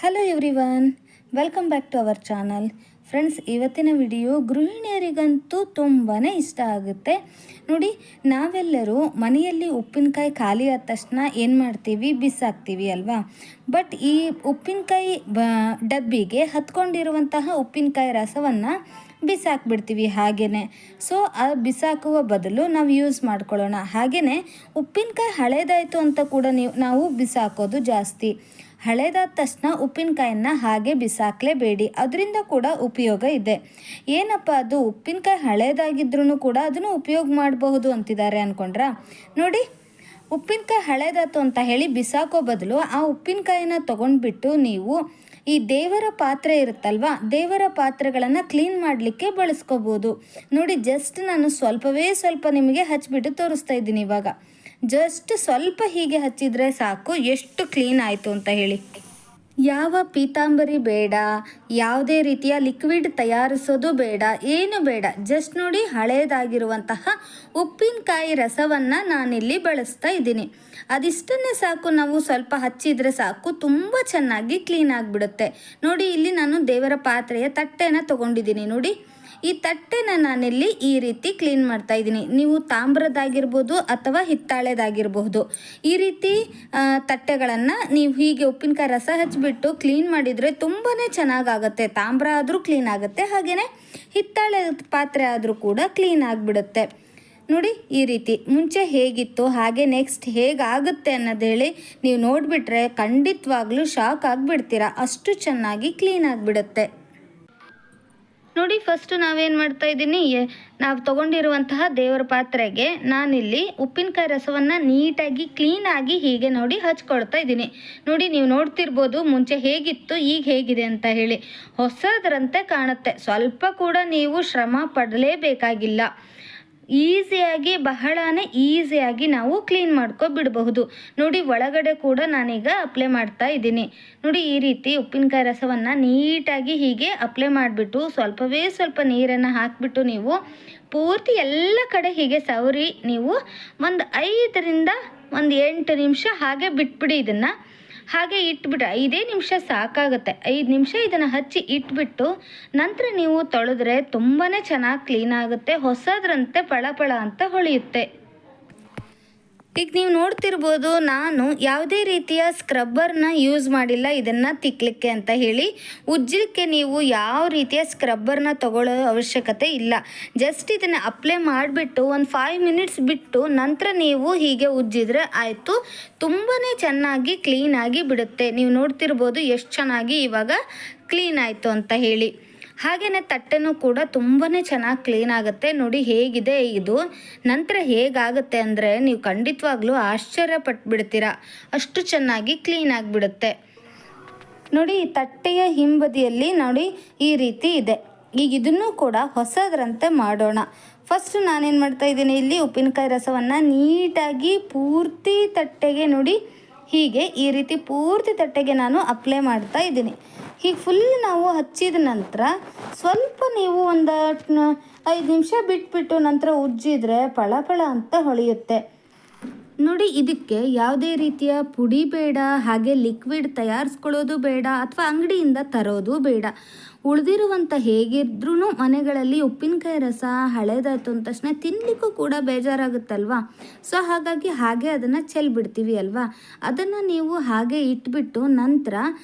Hello everyone, welcome back to our channel. Friends, ಇವತ್ತಿನ video ಗೃಹಿಣಿಯರಿಗಂತೂ ತುಂಬಾ ಇಷ್ಟ ಆಗುತ್ತೆ. ನೋಡಿ, ನಾವೆಲ್ಲರೂ ಮನೆಯಲ್ಲಿ ಉಪ್ಪಿನಕಾಯಿ ಖಾಲಿ ಆದ ತಕ್ಷಣ ಏನು ಮಾಡ್ತೀವಿ, ಬಿಸಾಕ್ತೀವಿ ಅಲ್ವಾ. ಬಟ್ ಈ ಉಪ್ಪಿನಕಾಯಿ ಡಬ್ಬಿಗೆ ಹತ್ಕೊಂಡಿರುವಂತಹ ಉಪ್ಪಿನಕಾಯಿ ರಸವನ್ನು ಬಿಸಾಕ್ಬಿಡ್ತೀವಿ ಹಾಗೇ. ಸೊ ಆ ಬಿಸಾಕುವ ಬದಲು ನಾವು ಯೂಸ್ ಮಾಡ್ಕೊಳ್ಳೋಣ. ಹಾಗೆಯೇ ಉಪ್ಪಿನಕಾಯಿ ಹಳೇದಾಯಿತು ಅಂತ ಕೂಡ ನಾವು ಬಿಸಾಕೋದು ಜಾಸ್ತಿ. ಹಳೇದಾದ ತಕ್ಷಣ ಉಪ್ಪಿನಕಾಯನ್ನು ಹಾಗೆ ಬಿಸಾಕಲೇಬೇಡಿ, ಅದರಿಂದ ಕೂಡ ಉಪಯೋಗ ಇದೆ. ಏನಪ್ಪ ಅದು, ಉಪ್ಪಿನಕಾಯಿ ಹಳೇದಾಗಿದ್ರೂ ಕೂಡ ಅದನ್ನು ಉಪಯೋಗ ಮಾಡಬಹುದು ಅಂತಿದ್ದಾರೆ ಅಂದ್ಕೊಂಡ್ರಾ? ನೋಡಿ, ಉಪ್ಪಿನಕಾಯಿ ಹಳೇದಾಯ್ತು ಅಂತ ಹೇಳಿ ಬಿಸಾಕೋ ಬದಲು ಆ ಉಪ್ಪಿನಕಾಯಿನ ತೊಗೊಂಡ್ಬಿಟ್ಟು ನೀವು ಈ ದೇವರ ಪಾತ್ರೆ ಇರುತ್ತಲ್ವ, ದೇವರ ಪಾತ್ರೆಗಳನ್ನು ಕ್ಲೀನ್ ಮಾಡಲಿಕ್ಕೆ ಬಳಸ್ಕೋಬೋದು. ನೋಡಿ, ಜಸ್ಟ್ ನಾನು ಸ್ವಲ್ಪ ನಿಮಗೆ ಹಚ್ಚಿಬಿಟ್ಟು ತೋರಿಸ್ತಾ ಇದ್ದೀನಿ. ಇವಾಗ ಜಸ್ಟ್ ಸ್ವಲ್ಪ ಹೀಗೆ ಹಚ್ಚಿದರೆ ಸಾಕು, ಎಷ್ಟು ಕ್ಲೀನ್ ಆಯಿತು ಅಂತ ಹೇಳಿ. ಯಾವ ಪೀತಾಂಬರಿ ಬೇಡ, ಯಾವುದೇ ರೀತಿಯ ಲಿಕ್ವಿಡ್ ತಯಾರಿಸೋದು ಬೇಡ, ಏನು ಬೇಡ. ಜಸ್ಟ್ ನೋಡಿ, ಹಳೇದಾಗಿರುವಂತಹ ಉಪ್ಪಿನಕಾಯಿ ರಸವನ್ನು ನಾನಿಲ್ಲಿ ಬಳಸ್ತಾ ಇದ್ದೀನಿ. ಅದಿಷ್ಟನ್ನೇ ಸಾಕು, ನಾವು ಸ್ವಲ್ಪ ಹಚ್ಚಿದರೆ ಸಾಕು, ತುಂಬ ಚೆನ್ನಾಗಿ ಕ್ಲೀನ್ ಆಗಿಬಿಡುತ್ತೆ. ನೋಡಿ, ಇಲ್ಲಿ ನಾನು ದೇವರ ಪಾತ್ರೆಯ ತಟ್ಟೆನ ತೊಗೊಂಡಿದ್ದೀನಿ. ನೋಡಿ, ಈ ತಟ್ಟೆನ ನಾನಿಲ್ಲಿ ಈ ರೀತಿ ಕ್ಲೀನ್ ಮಾಡ್ತಾ ಇದ್ದೀನಿ. ನೀವು ತಾಮ್ರದಾಗಿರ್ಬೋದು ಅಥವಾ ಹಿತ್ತಾಳೆದಾಗಿರಬಹುದು. ಈ ರೀತಿ ತಟ್ಟೆಗಳನ್ನು ನೀವು ಹೀಗೆ ಉಪ್ಪಿನಕಾಯಿ ರಸ ಹಚ್ಚಿಬಿಟ್ಟು ಕ್ಲೀನ್ ಮಾಡಿದರೆ ತುಂಬಾ ಚೆನ್ನಾಗಾಗುತ್ತೆ. ತಾಮ್ರ ಆದರೂ ಕ್ಲೀನ್ ಆಗುತ್ತೆ, ಹಾಗೆಯೇ ಹಿತ್ತಾಳೆ ಪಾತ್ರೆ ಆದರೂ ಕೂಡ ಕ್ಲೀನ್ ಆಗಿಬಿಡುತ್ತೆ. ನೋಡಿ, ಈ ರೀತಿ ಮುಂಚೆ ಹೇಗಿತ್ತು ಹಾಗೆ ನೆಕ್ಸ್ಟ್ ಹೇಗಾಗುತ್ತೆ ಅನ್ನೋದೇಳಿ ನೀವು ನೋಡಿಬಿಟ್ರೆ ಖಂಡಿತವಾಗ್ಲೂ ಶಾಕ್ ಆಗಿಬಿಡ್ತೀರಾ, ಅಷ್ಟು ಚೆನ್ನಾಗಿ ಕ್ಲೀನ್ ಆಗಿಬಿಡುತ್ತೆ. ನೋಡಿ, ಫಸ್ಟು ನಾವೇನು ಮಾಡ್ತಾ ಇದ್ದೀನಿ, ನಾವು ತೊಗೊಂಡಿರುವಂತಹ ದೇವರ ಪಾತ್ರೆಗೆ ನಾನಿಲ್ಲಿ ಉಪ್ಪಿನಕಾಯಿ ರಸವನ್ನು ನೀಟಾಗಿ ಕ್ಲೀನಾಗಿ ಹೀಗೆ ನೋಡಿ ಹಚ್ಕೊಳ್ತಾ ಇದ್ದೀನಿ. ನೋಡಿ, ನೀವು ನೋಡ್ತಿರ್ಬೋದು ಮುಂಚೆ ಹೇಗಿತ್ತು ಈಗ ಹೇಗಿದೆ ಅಂತ ಹೇಳಿ. ಹೊಸದರಂತೆ ಕಾಣುತ್ತೆ. ಸ್ವಲ್ಪ ಕೂಡ ನೀವು ಶ್ರಮ ಪಡಲೇಬೇಕಾಗಿಲ್ಲ. ಈಸಿಯಾಗಿ, ಬಹಳನೇ ಈಸಿಯಾಗಿ ನಾವು ಕ್ಲೀನ್ ಮಾಡ್ಕೊಬಿಡಬಹುದು. ನೋಡಿ, ಒಳಗಡೆ ಕೂಡ ನಾನೀಗ ಅಪ್ಲೈ ಮಾಡ್ತಾ ಇದ್ದೀನಿ. ನೋಡಿ, ಈ ರೀತಿ ಉಪ್ಪಿನಕಾಯಿ ರಸವನ್ನು ನೀಟಾಗಿ ಹೀಗೆ ಅಪ್ಲೈ ಮಾಡಿಬಿಟ್ಟು ಸ್ವಲ್ಪ ನೀರನ್ನು ಹಾಕಿಬಿಟ್ಟು ನೀವು ಪೂರ್ತಿ ಎಲ್ಲ ಕಡೆ ಹೀಗೆ ಸವರಿ ನೀವು ಒಂದು 5ರಿಂದ 8 ನಿಮಿಷ ಹಾಗೆ ಬಿಟ್ಬಿಡಿ. ಇದನ್ನು ಹಾಗೆ ಇಟ್ಬಿಟ್ರೆ 5 ನಿಮಿಷ ಸಾಕಾಗುತ್ತೆ. 5 ನಿಮಿಷ ಇದನ್ನು ಹಚ್ಚಿ ಇಟ್ಬಿಟ್ಟು ನಂತರ ನೀವು ತೊಳೆದ್ರೆ ತುಂಬಾ ಚೆನ್ನಾಗಿ ಕ್ಲೀನ್ ಆಗುತ್ತೆ. ಹೊಸದ್ರಂತೆ ಪಳ ಅಂತ ಹೊಳೆಯುತ್ತೆ. ಈಗ ನೀವು ನೋಡ್ತಿರ್ಬೋದು, ನಾನು ಯಾವುದೇ ರೀತಿಯ ಸ್ಕ್ರಬ್ಬರ್ನ ಯೂಸ್ ಮಾಡಿಲ್ಲ ಇದನ್ನು ತಿಕ್ಕಲಿಕ್ಕೆ ಅಂತ ಹೇಳಿ. ಉಜ್ಜಲಿಕ್ಕೆ ನೀವು ಯಾವ ರೀತಿಯ ಸ್ಕ್ರಬ್ಬರ್ನ ತಗೊಳ್ಳೋ ಅವಶ್ಯಕತೆ ಇಲ್ಲ. ಜಸ್ಟ್ ಇದನ್ನು ಅಪ್ಲೈ ಮಾಡಿಬಿಟ್ಟು ಒಂದು 5 ಮಿನಿಟ್ಸ್ ಬಿಟ್ಟು ನಂತರ ನೀವು ಹೀಗೆ ಉಜ್ಜಿದ್ರೆ ಆಯಿತು. ತುಂಬಾ ಚೆನ್ನಾಗಿ ಕ್ಲೀನಾಗಿ ಬಿಡುತ್ತೆ. ನೀವು ನೋಡ್ತಿರ್ಬೋದು ಎಷ್ಟು ಚೆನ್ನಾಗಿ ಇವಾಗ ಕ್ಲೀನ್ ಆಯಿತು ಅಂತ ಹೇಳಿ. ಹಾಗೆಯೇ ತಟ್ಟೆನೂ ಕೂಡ ತುಂಬಾ ಚೆನ್ನಾಗಿ ಕ್ಲೀನ್ ಆಗುತ್ತೆ. ನೋಡಿ ಹೇಗಿದೆ ಇದು. ನಂತರ ಹೇಗಾಗುತ್ತೆ ಅಂದರೆ ನೀವು ಖಂಡಿತವಾಗ್ಲೂ ಆಶ್ಚರ್ಯಪಟ್ಬಿಡ್ತೀರಾ, ಅಷ್ಟು ಚೆನ್ನಾಗಿ ಕ್ಲೀನ್ ಆಗಿಬಿಡುತ್ತೆ. ನೋಡಿ, ಈ ತಟ್ಟೆಯ ಹಿಂಬದಿಯಲ್ಲಿ ನೋಡಿ ಈ ರೀತಿ ಇದೆ. ಈಗ ಇದನ್ನು ಕೂಡ ಹೊಸದರಂತೆ ಮಾಡೋಣ. ಫಸ್ಟ್ ನಾನೇನು ಮಾಡ್ತಾ ಇದ್ದೀನಿ, ಇಲ್ಲಿ ಉಪ್ಪಿನಕಾಯಿ ರಸವನ್ನು ನೀಟಾಗಿ ಪೂರ್ತಿ ತಟ್ಟೆಗೆ ನೋಡಿ ಹೀಗೆ ಈ ರೀತಿ ಪೂರ್ತಿ ತಟ್ಟೆಗೆ ನಾನು ಅಪ್ಲೈ ಮಾಡ್ತಾ ಇದ್ದೀನಿ. ಹೀಗೆ ಫುಲ್ ನಾವು ಹಚ್ಚಿದ ನಂತರ ಸ್ವಲ್ಪ ನೀವು ಒಂದು 5 ನಿಮಿಷ ಬಿಟ್ಬಿಟ್ಟು ನಂತರ ಉಜ್ಜಿದ್ರೆ ಪಳ ಅಂತ ಹೊಳೆಯುತ್ತೆ. ನೋಡಿ, ಇದಕ್ಕೆ ಯಾವುದೇ ರೀತಿಯ ಪುಡಿ ಬೇಡ, ಹಾಗೆ ಲಿಕ್ವಿಡ್ ತಯಾರಿಸ್ಕೊಳ್ಳೋದು ಬೇಡ ಅಥವಾ ಅಂಗಡಿಯಿಂದ ತರೋದು ಬೇಡ. ಉಳಿದಿರುವಂಥ ಹೇಗಿದ್ರೂ ಮನೆಗಳಲ್ಲಿ ಉಪ್ಪಿನಕಾಯಿ ರಸ ಹಳೇದಾಯ್ತು ಅಂದ ತಕ್ಷಣ ತಿನ್ನಲಿಕ್ಕೂ ಕೂಡ ಬೇಜಾರಾಗುತ್ತಲ್ವಾ. ಸೊ ಹಾಗಾಗಿ ಹಾಗೆ ಅದನ್ನು ಚೆಲ್ಬಿಡ್ತೀವಿ ಅಲ್ವಾ. ಅದನ್ನು ನೀವು ಹಾಗೆ ಇಟ್ಬಿಟ್ಟು ನಂತರ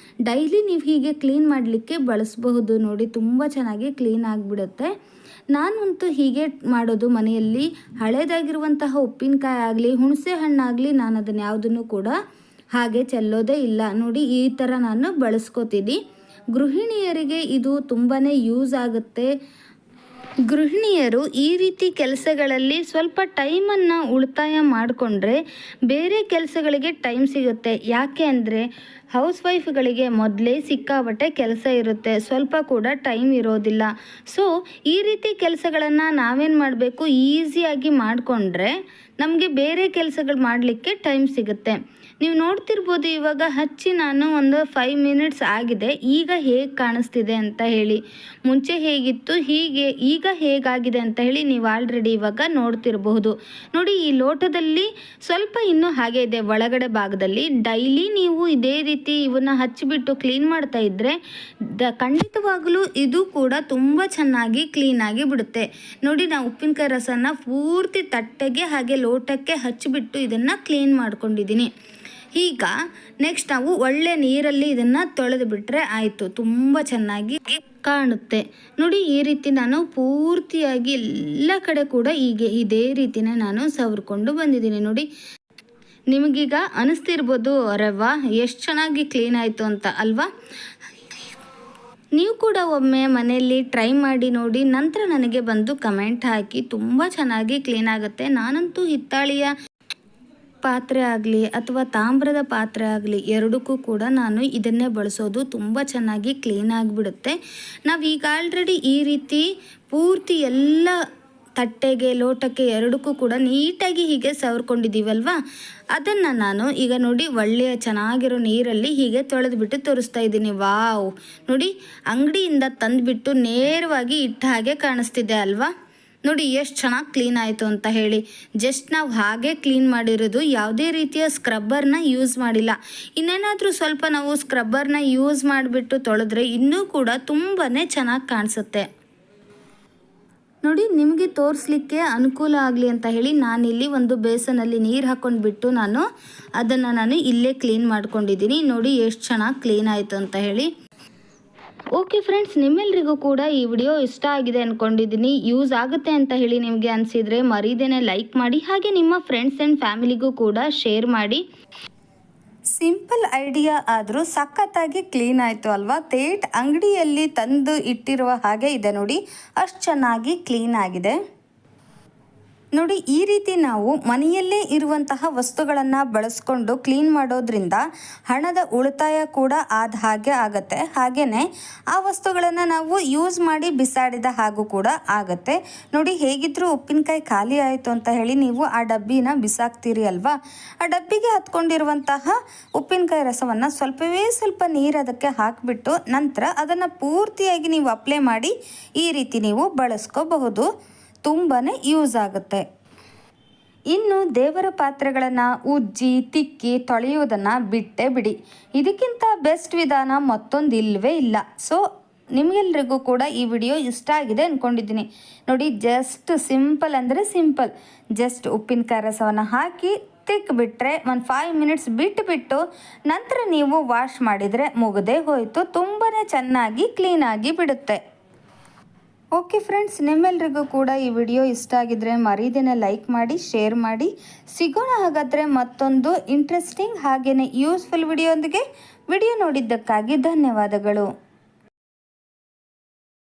ಡೈಲಿ ನೀವು ಹೀಗೆ ಕ್ಲೀನ್ ಮಾಡಲಿಕ್ಕೆ ಬಳಸಬಹುದು. ನೋಡಿ, ತುಂಬ ಚೆನ್ನಾಗಿ ಕ್ಲೀನ್ ಆಗಿಬಿಡುತ್ತೆ. ನಾನಂತೂ ಹೀಗೆ ಮಾಡೋದು ಮನೆಯಲ್ಲಿ. ಹಳೇದಾಗಿರುವಂತಹ ಉಪ್ಪಿನಕಾಯಿ ಆಗಲಿ, ಹುಣಸೆ ಹಣ್ಣಾಗಲಿ, ನಾನು ಅದನ್ನು ಯಾವುದನ್ನು ಕೂಡ ಹಾಗೆ ಚೆಲ್ಲೋದೇ ಇಲ್ಲ. ನೋಡಿ, ಈ ಥರ ನಾನು ಬಳಸ್ಕೋತೀನಿ. ಗೃಹಿಣಿಯರಿಗೆ ಇದು ತುಂಬಾ ಯೂಸ್ ಆಗುತ್ತೆ. ಗೃಹಿಣಿಯರು ಈ ರೀತಿ ಕೆಲಸಗಳಲ್ಲಿ ಸ್ವಲ್ಪ ಟೈಮನ್ನು ಉಳಿತಾಯ ಮಾಡಿಕೊಂಡ್ರೆ ಬೇರೆ ಕೆಲಸಗಳಿಗೆ ಟೈಮ್ ಸಿಗುತ್ತೆ. ಯಾಕೆ ಅಂದರೆ ಹೌಸ್ ವೈಫ್ಗಳಿಗೆ ಮೊದಲೇ ಸಿಕ್ಕಾಬಟ್ಟೆ ಕೆಲಸ ಇರುತ್ತೆ, ಸ್ವಲ್ಪ ಕೂಡ ಟೈಮ್ ಇರೋದಿಲ್ಲ. ಸೊ ಈ ರೀತಿ ಕೆಲಸಗಳನ್ನು ನಾವೇನು ಮಾಡಬೇಕು, ಈಸಿಯಾಗಿ ಮಾಡಿಕೊಂಡ್ರೆ ನಮಗೆ ಬೇರೆ ಕೆಲಸಗಳು ಮಾಡಲಿಕ್ಕೆ ಟೈಮ್ ಸಿಗುತ್ತೆ. ನೀವು ನೋಡ್ತಿರ್ಬೋದು ಇವಾಗ ಹಚ್ಚಿ ನಾನು ಒಂದು 5 ಮಿನಿಟ್ಸ್ ಆಗಿದೆ. ಈಗ ಹೇಗೆ ಕಾಣಿಸ್ತಿದೆ ಅಂತ ಹೇಳಿ, ಮುಂಚೆ ಹೇಗಿತ್ತು ಈಗ ಹೇಗಾಗಿದೆ ಅಂತ ಹೇಳಿ ನೀವು ಆಲ್ರೆಡಿ ಇವಾಗ ನೋಡ್ತಿರಬಹುದು. ನೋಡಿ, ಈ ಲೋಟದಲ್ಲಿ ಸ್ವಲ್ಪ ಇನ್ನೂ ಹಾಗೆ ಇದೆ ಒಳಗಡೆ ಭಾಗದಲ್ಲಿ. ಡೈಲಿ ನೀವು ಇದೇ ರೀತಿ ಇವನ್ನ ಹಚ್ಚಿಬಿಟ್ಟು ಕ್ಲೀನ್ ಮಾಡ್ತಾ ಇದ್ದರೆ ಖಂಡಿತವಾಗಲೂ ಇದು ಕೂಡ ತುಂಬ ಚೆನ್ನಾಗಿ ಕ್ಲೀನಾಗಿ ಬಿಡುತ್ತೆ. ನೋಡಿ, ನಾನು ಉಪ್ಪಿನಕಾಯಿ ರಸನ ಪೂರ್ತಿ ತಟ್ಟೆಗೆ ಹಾಗೆ ಲೋಟಕ್ಕೆ ಹಚ್ಚಿಬಿಟ್ಟು ಇದನ್ನು ಕ್ಲೀನ್ ಮಾಡ್ಕೊಂಡಿದ್ದೀನಿ. ಈಗ ನೆಕ್ಸ್ಟ್ ನಾವು ಒಳ್ಳೆ ನೀರಲ್ಲಿ ಇದನ್ನು ತೊಳೆದು ಬಿಟ್ಟರೆ ಆಯಿತು, ತುಂಬ ಚೆನ್ನಾಗಿ ಕಾಣುತ್ತೆ. ನೋಡಿ, ಈ ರೀತಿ ನಾನು ಪೂರ್ತಿಯಾಗಿ ಎಲ್ಲ ಕಡೆ ಕೂಡ ಇದೇ ರೀತಿನೇ ನಾನು ಸವರ್ಕೊಂಡು ಬಂದಿದ್ದೀನಿ. ನೋಡಿ, ನಿಮಗೀಗ ಅನಿಸ್ತಿರ್ಬೋದು, ಅರೆವಾ ಎಷ್ಟು ಚೆನ್ನಾಗಿ ಕ್ಲೀನ್ ಆಯಿತು ಅಂತ ಅಲ್ವಾ? ನೀವು ಕೂಡ ಒಮ್ಮೆ ಮನೆಯಲ್ಲಿ ಟ್ರೈ ಮಾಡಿ ನೋಡಿ, ನಂತರ ನನಗೆ ಬಂದು ಕಮೆಂಟ್ ಹಾಕಿ. ತುಂಬ ಚೆನ್ನಾಗಿ ಕ್ಲೀನ್ ಆಗುತ್ತೆ. ನಾನಂತೂ ಹಿತ್ತಾಳೆಯ ಪಾತ್ರೆ ಆಗಲಿ ಅಥವಾ ತಾಮ್ರದ ಪಾತ್ರೆ ಆಗಲಿ ಎರಡಕ್ಕೂ ಕೂಡ ನಾನು ಇದನ್ನೇ ಬಳಸೋದು. ತುಂಬ ಚೆನ್ನಾಗಿ ಕ್ಲೀನ್ ಆಗಿಬಿಡುತ್ತೆ. ನಾವೀಗ ಆಲ್ರೆಡಿ ಈ ರೀತಿ ಪೂರ್ತಿ ಎಲ್ಲ ತಟ್ಟೆಗೆ ಲೋಟಕ್ಕೆ ಎರಡಕ್ಕೂ ಕೂಡ ನೀಟಾಗಿ ಹೀಗೆ ಸವರ್ಕೊಂಡಿದ್ದೀವಲ್ವ, ಅದನ್ನು ನಾನು ಈಗ ನೋಡಿ ಒಳ್ಳೆಯ ಚೆನ್ನಾಗಿರೋ ನೀರಲ್ಲಿ ಹೀಗೆ ತೊಳೆದುಬಿಟ್ಟು ತೋರಿಸ್ತಾ ಇದ್ದೀನಿ. ವಾವ್, ನೋಡಿ, ಅಂಗಡಿಯಿಂದ ತಂದುಬಿಟ್ಟು ನೇರವಾಗಿ ಇಟ್ಟ ಹಾಗೆ ಕಾಣಿಸ್ತಿದೆ ಅಲ್ವಾ? ನೋಡಿ ಎಷ್ಟು ಚೆನ್ನಾಗಿ ಕ್ಲೀನ್ ಆಯಿತು ಅಂತ ಹೇಳಿ. ಜಸ್ಟ್ ನಾವು ಹಾಗೆ ಕ್ಲೀನ್ ಮಾಡಿರೋದು, ಯಾವುದೇ ರೀತಿಯ ಸ್ಕ್ರಬ್ಬರ್ನ ಯೂಸ್ ಮಾಡಿಲ್ಲ. ಇನ್ನೇನಾದರೂ ಸ್ವಲ್ಪ ನಾವು ಸ್ಕ್ರಬ್ಬರ್ನ ಯೂಸ್ ಮಾಡಿಬಿಟ್ಟು ತೊಳೆದ್ರೆ ಇನ್ನೂ ಕೂಡ ತುಂಬಾ ಚೆನ್ನಾಗಿ ಕಾಣಿಸುತ್ತೆ. ನೋಡಿ, ನಿಮಗೆ ತೋರಿಸ್ಲಿಕ್ಕೆ ಅನುಕೂಲ ಆಗಲಿ ಅಂತ ಹೇಳಿ ನಾನಿಲ್ಲಿ ಒಂದು ಬೇಸನಲ್ಲಿ ನೀರು ಹಾಕ್ಕೊಂಡ್ಬಿಟ್ಟು ಅದನ್ನು ಇಲ್ಲೇ ಕ್ಲೀನ್ ಮಾಡ್ಕೊಂಡಿದ್ದೀನಿ. ನೋಡಿ ಎಷ್ಟು ಚೆನ್ನಾಗಿ ಕ್ಲೀನ್ ಆಯಿತು ಅಂತ ಹೇಳಿ. ಓಕೆ ಫ್ರೆಂಡ್ಸ್, ನಿಮ್ಮೆಲ್ಲರಿಗೂ ಕೂಡ ಈ ವಿಡಿಯೋ ಇಷ್ಟ ಆಗಿದೆ ಅಂದ್ಕೊಂಡಿದ್ದೀನಿ. ಯೂಸ್ ಆಗುತ್ತೆ ಅಂತ ಹೇಳಿ ನಿಮಗೆ ಅನಿಸಿದರೆ ಮರೀದೇನೆ ಲೈಕ್ ಮಾಡಿ, ಹಾಗೆ ನಿಮ್ಮ ಫ್ರೆಂಡ್ಸ್ ಆ್ಯಂಡ್ ಫ್ಯಾಮಿಲಿಗೂ ಕೂಡ ಶೇರ್ ಮಾಡಿ. ಸಿಂಪಲ್ ಐಡಿಯಾ ಆದರೂ ಸಖತ್ತಾಗಿ ಕ್ಲೀನ್ ಆಯಿತು ಅಲ್ವಾ? ತೇಟ್ ಅಂಗಡಿಯಲ್ಲಿ ತಂದು ಇಟ್ಟಿರುವ ಹಾಗೆ ಇದೆ ನೋಡಿ, ಅಷ್ಟು ಚೆನ್ನಾಗಿ ಕ್ಲೀನ್ ಆಗಿದೆ. ನೋಡಿ, ಈ ರೀತಿ ನಾವು ಮನೆಯಲ್ಲೇ ಇರುವಂತಹ ವಸ್ತುಗಳನ್ನು ಬಳಸ್ಕೊಂಡು ಕ್ಲೀನ್ ಮಾಡೋದ್ರಿಂದ ಹಣದ ಉಳಿತಾಯ ಕೂಡ ಆದ ಹಾಗೆ ಆಗುತ್ತೆ. ಹಾಗೆಯೇ ಆ ವಸ್ತುಗಳನ್ನು ನಾವು ಯೂಸ್ ಮಾಡಿ ಬಿಸಾಡಿದ ಹಾಗೂ ಕೂಡ ಆಗುತ್ತೆ. ನೋಡಿ, ಹೇಗಿದ್ದರೂ ಉಪ್ಪಿನಕಾಯಿ ಖಾಲಿ ಆಯಿತು ಅಂತ ಹೇಳಿ ನೀವು ಆ ಡಬ್ಬಿನ ಬಿಸಾಕ್ತೀರಿ ಅಲ್ವಾ? ಆ ಡಬ್ಬಿಗೆ ಹತ್ಕೊಂಡಿರುವಂತಹ ಉಪ್ಪಿನಕಾಯಿ ರಸವನ್ನು ಸ್ವಲ್ಪ ನೀರು ಅದಕ್ಕೆ ಹಾಕಿಬಿಟ್ಟು ನಂತರ ಅದನ್ನು ಪೂರ್ತಿಯಾಗಿ ನೀವು ಅಪ್ಲೈ ಮಾಡಿ ಈ ರೀತಿ ನೀವು ಬಳಸ್ಕೋಬಹುದು. ತುಂಬಾ ಯೂಸ್ ಆಗುತ್ತೆ. ಇನ್ನು ದೇವರ ಪಾತ್ರೆಗಳನ್ನು ಉಜ್ಜಿ ತಿಕ್ಕಿ ತೊಳೆಯುವುದನ್ನು ಬಿಟ್ಟೇ ಬಿಡಿ. ಇದಕ್ಕಿಂತ ಬೆಸ್ಟ್ ವಿಧಾನ ಮತ್ತೊಂದು ಇಲ್ಲವೇ ಇಲ್ಲ. ಸೊ ನಿಮಗೆಲ್ರಿಗೂ ಕೂಡ ಈ ವಿಡಿಯೋ ಇಷ್ಟ ಆಗಿದೆ ಅಂದ್ಕೊಂಡಿದ್ದೀನಿ. ನೋಡಿ, ಜಸ್ಟ್ ಸಿಂಪಲ್ ಅಂದರೆ ಸಿಂಪಲ್. ಜಸ್ಟ್ ಉಪ್ಪಿನಕಾಯಿ ರಸವನ್ನು ಹಾಕಿ ತಿಕ್ಕಿಬಿಟ್ರೆ ಒಂದು 5 ಮಿನಿಟ್ಸ್ ಬಿಟ್ಟು ನಂತರ ನೀವು ವಾಶ್ ಮಾಡಿದರೆ ಮುಗದೇ ಹೋಯಿತು. ತುಂಬಾ ಚೆನ್ನಾಗಿ ಕ್ಲೀನಾಗಿ ಬಿಡುತ್ತೆ. ಓಕೆ ಫ್ರೆಂಡ್ಸ್, ನಿಮ್ಮೆಲ್ರಿಗೂ ಕೂಡ ಈ ವಿಡಿಯೋ ಇಷ್ಟ ಆಗಿದ್ರೆ ಮರೀದೇನೆ ಲೈಕ್ ಮಾಡಿ, ಶೇರ್ ಮಾಡಿ. ಸಿಗೋಣ ಹಾಗಾದರೆ ಮತ್ತೊಂದು ಇಂಟ್ರೆಸ್ಟಿಂಗ್ ಹಾಗೆಯೇ ಯೂಸ್ಫುಲ್ ವಿಡಿಯೋದೊಂದಿಗೆ. ವಿಡಿಯೋ ನೋಡಿದ್ದಕ್ಕಾಗಿ ಧನ್ಯವಾದಗಳು.